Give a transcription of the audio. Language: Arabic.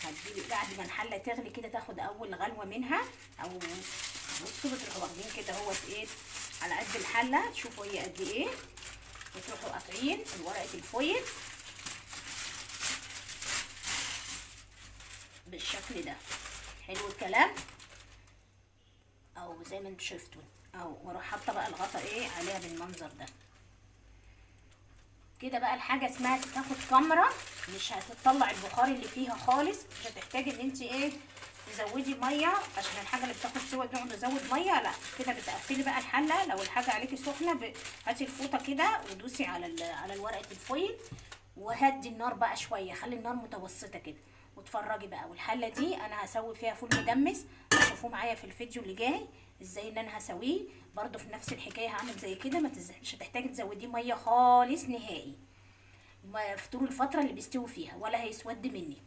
هتجيبي بعد ما الحله تغلي كده تاخد اول غلوه منها، او بصوا بتروحوا واخدين كده اهوت ايه على قد الحله، تشوفوا هي قد ايه، وتروحوا قاطعين ورقه الفويل بالشكل ده. حلو الكلام، او زي ما انتوا شفتوا، او واروح حاطه بقى الغطا ايه عليها بالمنظر ده كده. بقى الحاجه اسمها تاخد كمره، مش هتطلع البخار اللي فيها خالص، مش هتحتاجي ان انت ايه تزودي ميه عشان الحاجه اللي بتاخد سوا نقعد نزود ميه، لا كده بتقفلي بقى الحله. لو الحاجه عليكي سخنه هاتي الفوطه كده ودوسي على ورقه الفويل، وهدي النار بقى شويه، خلي النار متوسطه كده واتفرجي بقى. والحله دي انا هسوي فيها فول مدمس، هتشوفوه معايا في الفيديو اللي جاي ازاي ان انا هسويه برده في نفس الحكايه. هعمل زي كده، مش هتحتاجي تزوديه ميه خالص نهائي طول الفتره اللي بيستوي فيها، ولا هيسود منك.